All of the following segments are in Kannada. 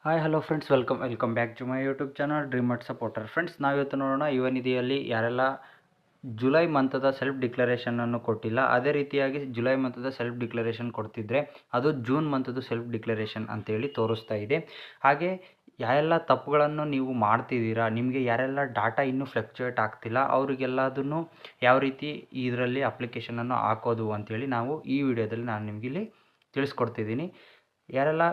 Hi hello friends, welcome back to my YouTube channel dream at supporter. Friends, ನಾವಿವತ್ತು ನೋಡೋಣ ಯುವ ನಿಧಿಯಲ್ಲಿ ಯಾರೆಲ್ಲ ಜುಲೈ ಮಂತದ ಸೆಲ್ಫ್ ಡಿಕ್ಲರೇಷನನ್ನು ಕೊಟ್ಟಿಲ್ಲ, ಅದೇ ರೀತಿಯಾಗಿ ಜುಲೈ ಮಂತದ ಸೆಲ್ಫ್ ಡಿಕ್ಲರೇಷನ್ ಕೊಡ್ತಿದ್ರೆ ಅದು ಜೂನ್ ಮಂತದ್ದು ಸೆಲ್ಫ್ ಡಿಕ್ಲರೇಷನ್ ಅಂತೇಳಿ ತೋರಿಸ್ತಾ ಇದೆ. ಹಾಗೆ ಯಾರೆಲ್ಲ ತಪ್ಪುಗಳನ್ನು ನೀವು ಮಾಡ್ತಿದ್ದೀರಾ, ನಿಮಗೆ ಯಾರೆಲ್ಲ ಡಾಟಾ ಇನ್ನೂ ಫ್ಲಕ್ಚುಯೇಟ್ ಆಗ್ತಿಲ್ಲ, ಅವರಿಗೆಲ್ಲದನ್ನು ಯಾವ ರೀತಿ ಇದರಲ್ಲಿ ಅಪ್ಲಿಕೇಶನನ್ನು ಹಾಕೋದು ಅಂತೇಳಿ ನಾವು ಈ ವಿಡಿಯೋದಲ್ಲಿ ನಾನು ನಿಮಗೆ ಇಲ್ಲಿ ತಿಳಿಸ್ಕೊಡ್ತಿದ್ದೀನಿ. ಯಾರೆಲ್ಲ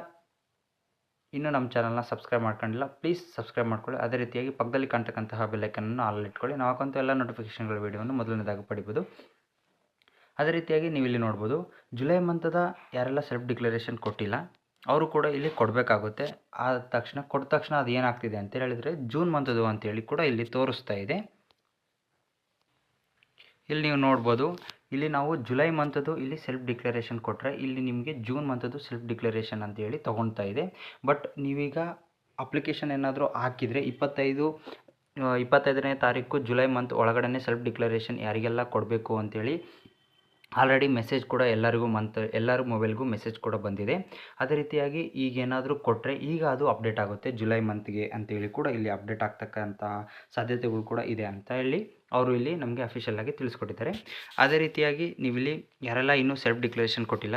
ಇನ್ನೂ ನಮ್ಮ ಚಾನಲ್ನ ಸಬ್ಸ್ಕ್ರೈಬ್ ಮಾಡ್ಕೊಂಡಿಲ್ಲ, ಪ್ಲೀಸ್ ಸಬ್ಸ್ಕ್ರೈಬ್ ಮಾಡ್ಕೊಳ್ಳಿ. ಅದೇ ರೀತಿಯಾಗಿ ಪಕ್ಕದಲ್ಲಿ ಕಾಣ್ತಕ್ಕಂತಹ ಬೆಲ್ಲೈಕನ್ನು ಆಲ್ ಇಟ್ಕೊಳ್ಳಿ. ನಾವು ಹಾಕುವಂಥ ಎಲ್ಲ ನೋಟಿಫಿಕೇಷನ್ಗಳ ವೀಡಿಯೋವನ್ನು ಮೊದಲನೇದಾಗಿ ಪಡಿಬೋದು. ಅದೇ ರೀತಿಯಾಗಿ ನೀವು ಇಲ್ಲಿ ನೋಡ್ಬೋದು, ಜುಲೈ ಮಂತದ ಯಾರೆಲ್ಲ ಸೆಲ್ಫ್ ಡಿಕ್ಲರೇಷನ್ ಕೊಟ್ಟಿಲ್ಲ ಅವರು ಕೂಡ ಇಲ್ಲಿ ಕೊಡಬೇಕಾಗುತ್ತೆ. ಕೊಟ್ಟ ತಕ್ಷಣ ಅದು ಏನಾಗ್ತಿದೆ ಅಂತ ಹೇಳಿದರೆ ಜೂನ್ ಮಂತದ್ದು ಅಂತೇಳಿ ಕೂಡ ಇಲ್ಲಿ ತೋರಿಸ್ತಾ ಇದೆ. ಇಲ್ಲಿ ನೀವು ನೋಡ್ಬೋದು, ಇಲ್ಲಿ ನಾವು ಜುಲೈ ಮಂತದ್ದು ಇಲ್ಲಿ ಸೆಲ್ಫ್ ಡಿಕ್ಲರೇಷನ್ ಕೊಟ್ಟರೆ ಇಲ್ಲಿ ನಿಮಗೆ ಜೂನ್ ಮಂತದ್ದು ಸೆಲ್ಫ್ ಡಿಕ್ಲರೇಷನ್ ಅಂತೇಳಿ ತೊಗೊಳ್ತಾ ಇದೆ. ಬಟ್ ನೀವೀಗ ಅಪ್ಲಿಕೇಶನ್ ಏನಾದರೂ ಹಾಕಿದರೆ 25ನೇ ತಾರೀಕು ಜುಲೈ ಮಂತ್ ಒಳಗಡೆ ಸೆಲ್ಫ್ ಡಿಕ್ಲರೇಷನ್ ಯಾರಿಗೆಲ್ಲ ಕೊಡಬೇಕು ಅಂತೇಳಿ ಆಲ್ರೆಡಿ ಮೆಸೇಜ್ ಕೂಡ ಎಲ್ಲರ ಮೊಬೈಲ್ಗೂ ಮೆಸೇಜ್ ಕೂಡ ಬಂದಿದೆ. ಅದೇ ರೀತಿಯಾಗಿ ಈಗೇನಾದರೂ ಕೊಟ್ಟರೆ ಈಗ ಅದು ಅಪ್ಡೇಟ್ ಆಗುತ್ತೆ ಜುಲೈ ಮಂತ್ಗೆ ಅಂತೇಳಿ ಕೂಡ ಇಲ್ಲಿ ಅಪ್ಡೇಟ್ ಆಗ್ತಕ್ಕಂಥ ಸಾಧ್ಯತೆಗಳು ಕೂಡ ಇದೆ ಅಂತ ಹೇಳಿ ಅವರು ಇಲ್ಲಿ ನಮಗೆ ಅಫಿಷಿಯಲ್ ಆಗಿ ತಿಳಿಸ್ಕೊಟ್ಟಿದ್ದಾರೆ. ಅದೇ ರೀತಿಯಾಗಿ ನೀವಿಲ್ಲಿ ಯಾರೆಲ್ಲ ಇನ್ನೂ ಸೆಲ್ಫ್ ಡಿಕ್ಲರೇಷನ್ ಕೊಟ್ಟಿಲ್ಲ,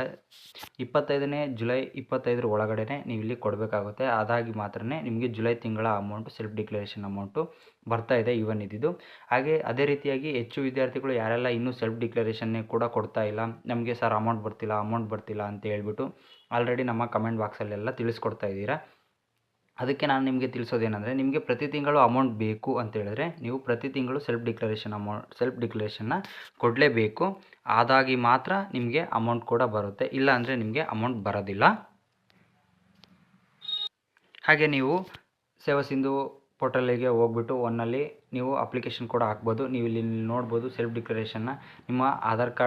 ಜುಲೈ 25 ಒಳಗಡೆ ನೀವಿಲ್ಲಿ ಕೊಡಬೇಕಾಗುತ್ತೆ. ಅದಾಗಿ ಮಾತ್ರ ನಿಮಗೆ ಜುಲೈ ತಿಂಗಳ ಅಮೌಂಟು ಸೆಲ್ಫ್ ಡಿಕ್ಲರೇಷನ್ ಅಮೌಂಟು ಬರ್ತಾ ಇದೆ ಯುವ ನಿಧಿದು. ಹಾಗೆ ಅದೇ ರೀತಿಯಾಗಿ ಹೆಚ್ಚು ವಿದ್ಯಾರ್ಥಿಗಳು ಯಾರೆಲ್ಲ ಇನ್ನೂ ಸೆಲ್ಫ್ ಡಿಕ್ಲರೇಷನ್ನೇ ಕೂಡ ಕೊಡ್ತಾ ಇಲ್ಲ, ನಮಗೆ ಸರ್ ಅಮೌಂಟ್ ಬರ್ತಿಲ್ಲ ಅಂತ ಹೇಳ್ಬಿಟ್ಟು ಆಲ್ರೆಡಿ ನಮ್ಮ ಕಮೆಂಟ್ ಬಾಕ್ಸಲ್ಲೆಲ್ಲ ತಿಳಿಸ್ಕೊಡ್ತಾ ಇದ್ದೀರಾ. ಅದಕ್ಕೆ ನಾನು ನಿಮಗೆ ತಿಳಿಸೋದೇನೆಂದರೆ, ನಿಮಗೆ ಪ್ರತಿ ತಿಂಗಳು ಅಮೌಂಟ್ ಬೇಕು ಅಂತ ಹೇಳಿದ್ರೆ ನೀವು ಪ್ರತಿ ತಿಂಗಳು ಸೆಲ್ಫ್ ಡಿಕ್ಲರೇಷನ್ನ ಕೊಡಲೇಬೇಕು. ಆದಾಗಿ ಮಾತ್ರ ನಿಮಗೆ ಅಮೌಂಟ್ ಕೂಡ ಬರುತ್ತೆ, ಇಲ್ಲ ಅಂದರೆ ನಿಮಗೆ ಅಮೌಂಟ್ ಬರೋದಿಲ್ಲ. ಹಾಗೆ ನೀವು ಸೇವಾ ಸಿಂಧು ಪೋರ್ಟಲಿಗೆ ಹೋಗ್ಬಿಟ್ಟು ಒನ್ನಲ್ಲಿ ನೀವು ಅಪ್ಲಿಕೇಶನ್ ಕೂಡ ಹಾಕ್ಬೋದು. ನೀವು ಇಲ್ಲಿ ನೋಡ್ಬೋದು ಸೆಲ್ಫ್ ಡಿಕ್ಲರೇಷನ್ನ ನಿಮ್ಮ ಆಧಾರ್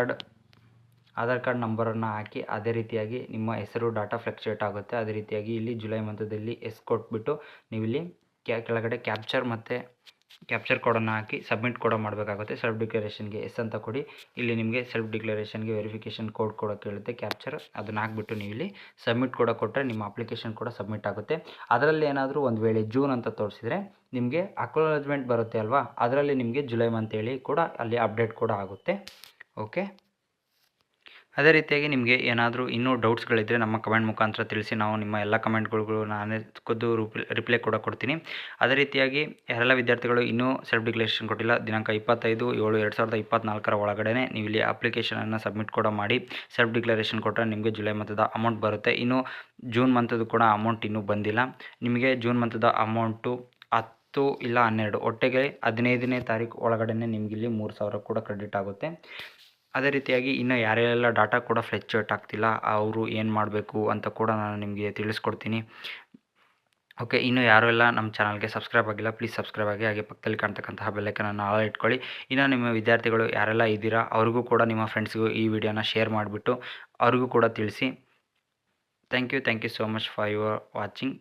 ಕಾರ್ಡ್ ನಂಬರನ್ನು ಹಾಕಿ, ಅದೇ ರೀತಿಯಾಗಿ ನಿಮ್ಮ ಹೆಸರು ಡಾಟಾ ಫ್ಲಕ್ಚುಯೇಟ್ ಆಗುತ್ತೆ. ಅದೇ ರೀತಿಯಾಗಿ ಇಲ್ಲಿ ಜುಲೈ ಮಂತದಲ್ಲಿ ಕೊಟ್ಬಿಟ್ಟು ನೀವು ಇಲ್ಲಿ ಕೆಳಗಡೆ ಕ್ಯಾಪ್ಚರ್ ಕೋಡನ್ನು ಹಾಕಿ ಸಬ್ಮಿಟ್ ಕೂಡ ಮಾಡಬೇಕಾಗುತ್ತೆ. ಸೆಲ್ಫ್ ಡಿಕ್ಲರೇಷನ್ಗೆ ಅಂತ ಕೊಡಿ. ಇಲ್ಲಿ ನಿಮಗೆ ಸೆಲ್ಫ್ ಡಿಕ್ಲರೇಷನ್ಗೆ ವೆರಿಫಿಕೇಷನ್ ಕೋಡ್ ಕೂಡ ಕೇಳುತ್ತೆ, ಕ್ಯಾಪ್ಚರ್ ಅದನ್ನು ಹಾಕ್ಬಿಟ್ಟು ನೀವು ಇಲ್ಲಿ ಸಬ್ಮಿಟ್ ಕೂಡ ಕೊಟ್ಟರೆ ನಿಮ್ಮ ಅಪ್ಲಿಕೇಶನ್ ಕೂಡ ಸಬ್ಮಿಟ್ ಆಗುತ್ತೆ. ಅದರಲ್ಲಿ ಏನಾದರೂ ಒಂದು ವೇಳೆ ಜೂನ್ ಅಂತ ತೋರಿಸಿದರೆ ನಿಮಗೆ ಅಕ್ನಾಲೆಜ್ಮೆಂಟ್ ಬರುತ್ತೆ ಅಲ್ವಾ, ಅದರಲ್ಲಿ ನಿಮಗೆ ಜುಲೈ ಮಂತ್ ಹೇಳಿ ಕೂಡ ಅಲ್ಲಿ ಅಪ್ಡೇಟ್ ಕೂಡ ಆಗುತ್ತೆ. ಓಕೆ, ಅದೇ ರೀತಿಯಾಗಿ ನಿಮಗೆ ಏನಾದರೂ ಇನ್ನೂ ಡೌಟ್ಸ್ಗಳಿದ್ದರೆ ನಮ್ಮ ಕಮೆಂಟ್ ಮುಖಾಂತರ ತಿಳಿಸಿ. ನಾವು ನಿಮ್ಮ ಎಲ್ಲ ಕಮೆಂಟ್ಗಳಿಗೂ ನಾನೇ ಖುದ್ದು ರಿಪ್ಲೈ ಕೂಡ ಕೊಡ್ತೀನಿ. ಅದೇ ರೀತಿಯಾಗಿ ಯಾರೆಲ್ಲ ವಿದ್ಯಾರ್ಥಿಗಳು ಇನ್ನೂ ಸೆಲ್ಫ್ ಡಿಕ್ಲರೇಷನ್ ಕೊಟ್ಟಿಲ್ಲ, ದಿನಾಂಕ 25/7/2024 ಒಳಗಡೆ ನೀವು ಇಲ್ಲಿ ಅಪ್ಲಿಕೇಶನನ್ನು ಸಬ್ಮಿಟ್ ಕೂಡ ಮಾಡಿ ಸೆಲ್ಫ್ ಡಿಕ್ಲರೇಷನ್ ಕೊಟ್ಟರೆ ನಿಮಗೆ ಜುಲೈ ಮಂತದ ಅಮೌಂಟ್ ಬರುತ್ತೆ. ಇನ್ನು ಜೂನ್ ಮಂತದ್ದು ಕೂಡ ಅಮೌಂಟ್ ಇನ್ನೂ ಬಂದಿಲ್ಲ. ನಿಮಗೆ ಜೂನ್ ಮಂತದ ಅಮೌಂಟು 10 ಇಲ್ಲ 12 ಒಟ್ಟಿಗೆ 15ನೇ ತಾರೀಕು ಒಳಗಡೆ ನಿಮಗೆ ಇಲ್ಲಿ 3000 ಕೂಡ ಕ್ರೆಡಿಟ್ ಆಗುತ್ತೆ. ಅದೇ ರೀತಿಯಾಗಿ ಇನ್ನು ಯಾರೆಲ್ಲ ಡಾಟಾ ಕೂಡ ಫ್ಲಕ್ಚುಯೇಟ್ ಆಗ್ತಿಲ್ಲ ಅವರು ಏನು ಮಾಡಬೇಕು ಅಂತ ಕೂಡ ನಾನು ನಿಮಗೆ ತಿಳಿಸ್ಕೊಡ್ತೀನಿ. ಓಕೆ, ಇನ್ನು ಯಾರೆಲ್ಲ ನಮ್ಮ ಚಾನಲ್ಗೆ ಸಬ್ಸ್ಕ್ರೈಬ್ ಆಗಿಲ್ಲ, ಪ್ಲೀಸ್ ಸಬ್ಸ್ಕ್ರೈಬ್ ಆಗಿ. ಹಾಗೆ ಪಕ್ಕದಲ್ಲಿ ಕಾಣ್ತಕ್ಕಂತಹ ಬೆಲ್ಲೈಕನನ್ನು ಆಲ್ ಇಟ್ಕೊಳ್ಳಿ. ಇನ್ನು ನಿಮ್ಮ ವಿದ್ಯಾರ್ಥಿಗಳು ಯಾರೆಲ್ಲ ಇದ್ದೀರಾ ಅವ್ರಿಗೂ ಕೂಡ ನಿಮ್ಮ ಫ್ರೆಂಡ್ಸ್ಗೂ ಈ ವಿಡಿಯೋನ ಶೇರ್ ಮಾಡಿಬಿಟ್ಟು ಅವ್ರಿಗೂ ಕೂಡ ತಿಳಿಸಿ. Thank you so much for your watching.